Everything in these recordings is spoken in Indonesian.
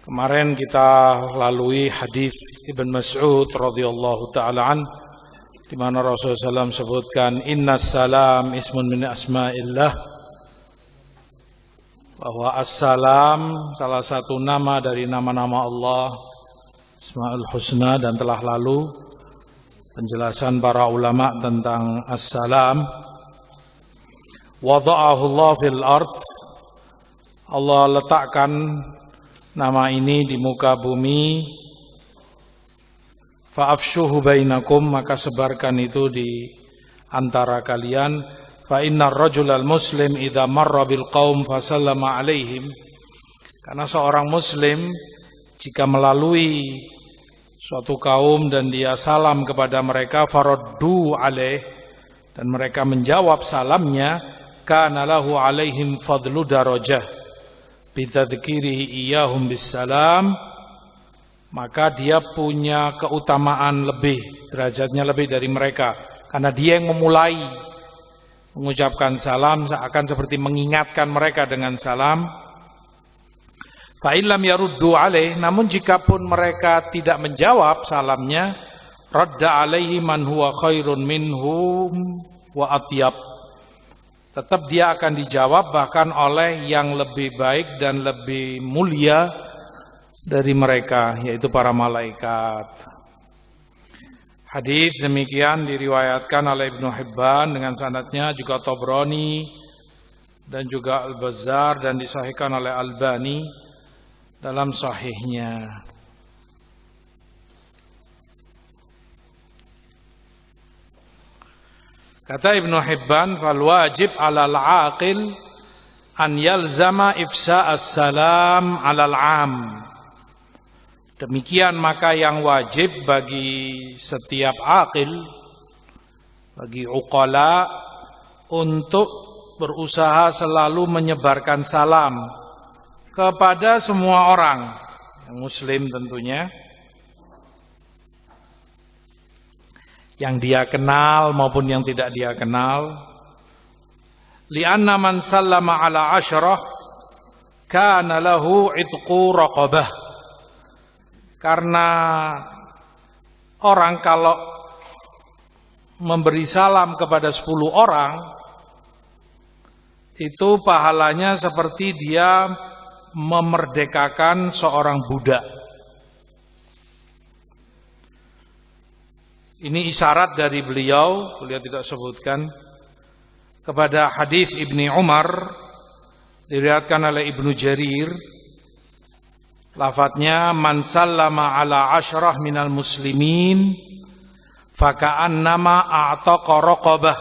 Kemarin kita lalui hadis Ibn Mas'ud radhiyallahu taala an, di mana Rasulullah SAW sebutkan innas salam ismun min asma'illah, bahwa as-salam salah satu nama dari nama-nama Allah Asmaul Husna, dan telah lalu penjelasan para ulama tentang as-salam. Wada'ahu Allah fil ard, Allah letakkan nama ini di muka bumi. Fa'afshuhu bainakum, maka sebarkan itu di antara kalian. Fa innar rajulal muslim idza marra bil qaum fasallama alaihim, karena seorang muslim jika melalui suatu kaum dan dia salam kepada mereka, faraddu alaih, dan mereka menjawab salamnya, kana lahu alaihim fadlu darajah bitadzkirihi iyyahum bissalam, maka dia punya keutamaan lebih, derajatnya lebih dari mereka, karena dia yang memulai mengucapkan salam, seakan seperti mengingatkan mereka dengan salam. Fa illam yaruddu alaih, namun jikapun mereka tidak menjawab salamnya, radda alaihi man huwa khairun minhum wa atyab, tetap dia akan dijawab bahkan oleh yang lebih baik dan lebih mulia dari mereka, yaitu para malaikat. Hadis demikian diriwayatkan oleh Ibnu Hibban dengan sanadnya, juga Tabrani dan juga Al-Bazzar, dan disahihkan oleh Albani dalam sahihnya. Kata Ibnu Hibban, fal wajib 'alal 'aqil an yalzama ifsa'as salam 'alal 'am. Demikian maka yang wajib bagi setiap aqil, bagi uqala, untuk berusaha selalu menyebarkan salam kepada semua orang, yang muslim tentunya, yang dia kenal maupun yang tidak dia kenal. Li'anna man sallama ala asyrah kana lahu itqu raqabah, karena orang kalau memberi salam kepada 10 orang, itu pahalanya seperti dia memerdekakan seorang budak. Ini isyarat dari beliau tidak sebutkan, kepada hadis Ibni Umar, diriwayatkan oleh Ibnu Jarir, lafadznya man sallama ala asyrah minal muslimin faka'annama a'taqa raqabah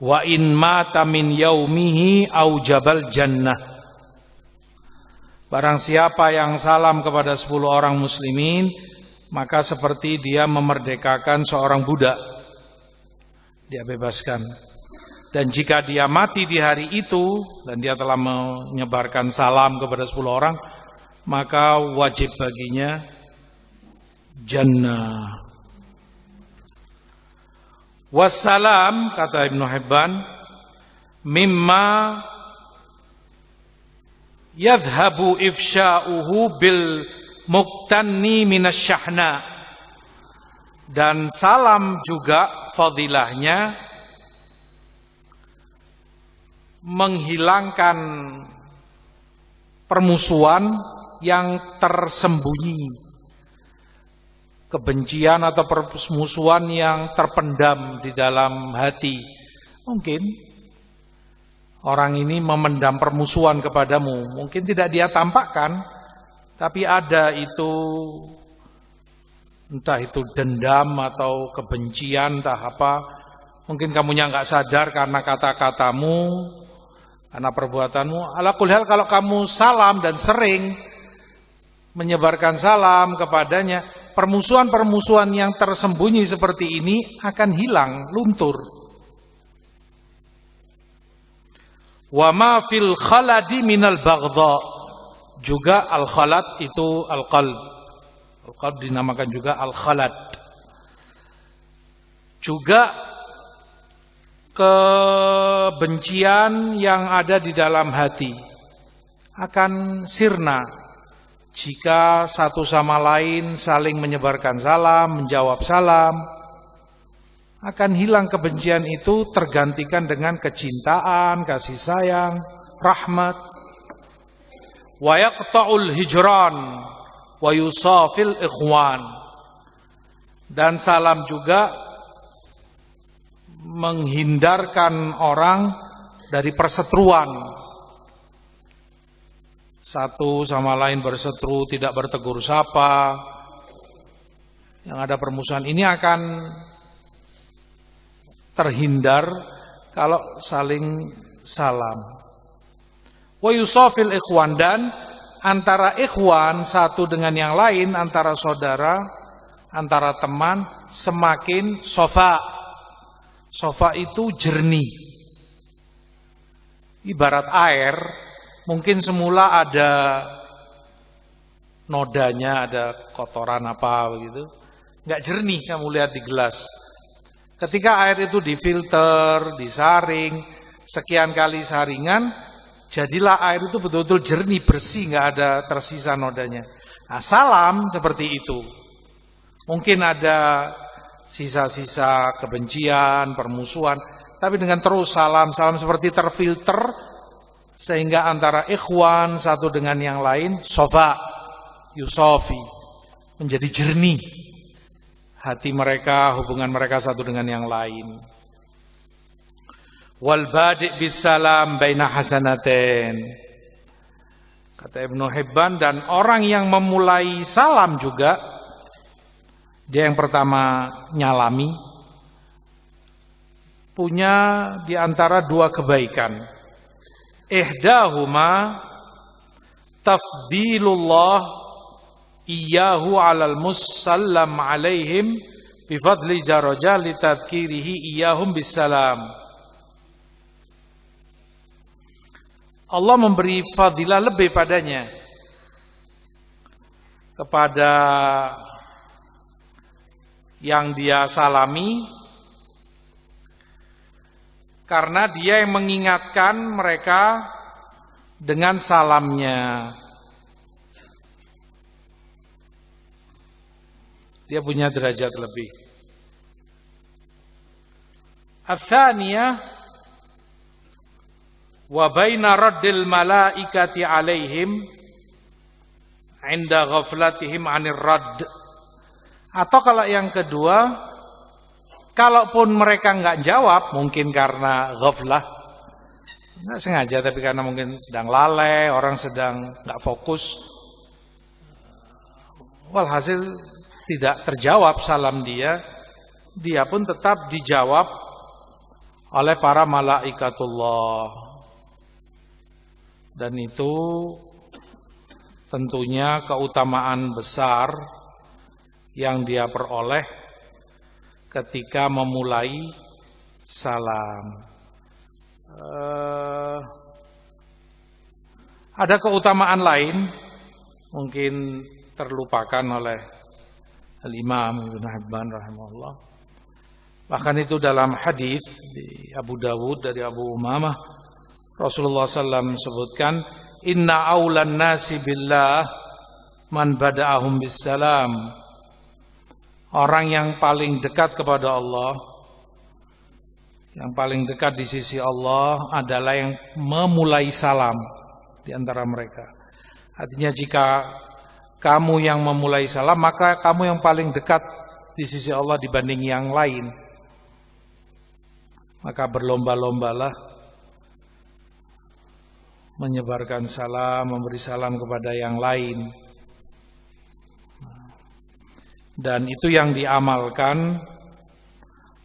wa in mata min yaumihi aujabal jannah. Barang siapa yang salam kepada 10 orang muslimin, maka seperti dia memerdekakan seorang budak, dia bebaskan. Dan jika dia mati di hari itu dan dia telah menyebarkan salam kepada 10 orang, maka wajib baginya jannah. Wassalam, kata Ibnu Hibban, mimma yadhhabu ifsha'uhu bil muqtanni minasyahna, dan salam juga fadilahnya menghilangkan permusuhan yang tersembunyi, kebencian atau permusuhan yang terpendam di dalam hati. Mungkin orang ini memendam permusuhan kepadamu, mungkin tidak dia tampakkan, tapi ada itu, entah itu dendam atau kebencian, entah apa. Mungkin kamunya nggak sadar karena kata-katamu, karena perbuatanmu. Ala kulli hal, kalau kamu salam dan sering menyebarkan salam kepadanya, permusuhan-permusuhan yang tersembunyi seperti ini akan hilang, luntur. Wa ma fil khaladi minal baghdha, juga al-khalad itu al-qalb. Al-qalb dinamakan juga al-khalad. Juga kebencian yang ada di dalam hati akan sirna, Jika satu sama lain saling menyebarkan salam, menjawab salam, akan hilang kebencian itu, tergantikan dengan kecintaan, kasih sayang, rahmat. Wa yaqta'ul hijran wa yusafil ikhwan. Dan salam juga menghindarkan orang dari perseteruan. Satu sama lain berseteru, tidak bertegur sapa, yang ada permusuhan, ini akan terhindar kalau saling salam. Wa yusafil ikhwan, dan antara ikhwan satu dengan yang lain, antara saudara, antara teman, semakin sofa. Sofa itu jernih. Ibarat air, mungkin semula ada nodanya, ada kotoran apa begitu, nggak jernih kamu lihat di gelas. Ketika air itu difilter, disaring, sekian kali saringan, jadilah air itu betul-betul jernih, bersih, nggak ada tersisa nodanya. Nah, salam seperti itu. Mungkin ada sisa-sisa kebencian, permusuhan, tapi dengan terus salam seperti terfilter, sehingga antara ikhwan satu dengan yang lain, sofa, yusofi, menjadi jernih. Hati mereka, hubungan mereka satu dengan yang lain. Wal badi' bisalam baina hasanatain. Kata Ibnu Hibban, dan orang yang memulai salam juga, dia yang pertama nyalami, punya di antara dua kebaikan. Ihdahuma tafdilullah iyyahu 'alal musallam 'alaihim bifadli darajah litadhkirihi iyyahum bisalam. Allah memberi fadilah lebih padanya kepada yang dia salami, karena dia yang mengingatkan mereka dengan salamnya. Dia punya derajat lebih. Ats-tsaniyah wa baina raddil malaikati alaihim 'inda ghaflatihim 'anir radd. Atau kalau yang kedua, kalaupun mereka enggak jawab, mungkin karena ghaflah, enggak sengaja, tapi karena mungkin sedang lalai, orang sedang enggak fokus, walhasil tidak terjawab salam dia pun tetap dijawab oleh para malaikatullah. Dan itu tentunya keutamaan besar yang dia peroleh ketika memulai salam. Ada keutamaan lain mungkin terlupakan oleh Al-Imam Ibnu Hibban rahimahullah. Bahkan itu dalam hadis di Abu Dawud dari Abu Umamah, Rasulullah SAW sebutkan, inna aulan nasi billah man bada'ahum bisalam. Orang yang paling dekat kepada Allah, yang paling dekat di sisi Allah adalah yang memulai salam di antara mereka. Artinya jika kamu yang memulai salam, maka kamu yang paling dekat di sisi Allah dibanding yang lain. Maka berlomba-lombalah menyebarkan salam, memberi salam kepada yang lain. Dan itu yang diamalkan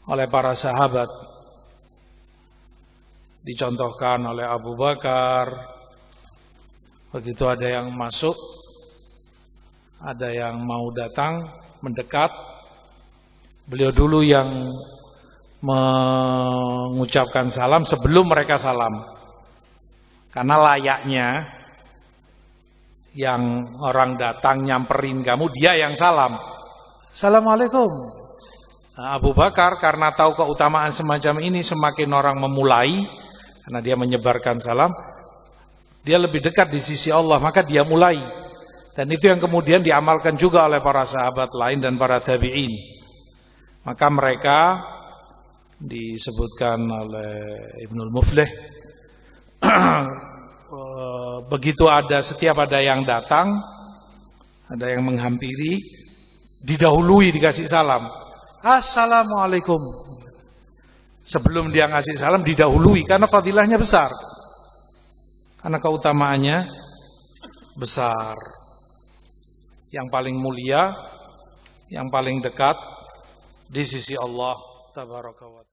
oleh para sahabat. Dicontohkan oleh Abu Bakar. Begitu ada yang masuk, ada yang mau datang, mendekat, beliau dulu yang mengucapkan salam sebelum mereka salam. Karena layaknya yang orang datang nyamperin kamu, dia yang salam. Assalamualaikum. Nah, Abu Bakar karena tahu keutamaan semacam ini, semakin orang memulai, karena dia menyebarkan salam, dia lebih dekat di sisi Allah, maka dia mulai. Dan itu yang kemudian diamalkan juga oleh para sahabat lain dan para tabi'in. Maka mereka disebutkan oleh Ibnul Muflih begitu setiap ada yang datang, ada yang menghampiri, didahului dikasih salam. Assalamualaikum. Sebelum dia ngasih salam didahului karena fadilahnya besar. Karena keutamaannya besar. Yang paling mulia, yang paling dekat di sisi Allah Tabaraka wa Ta'ala.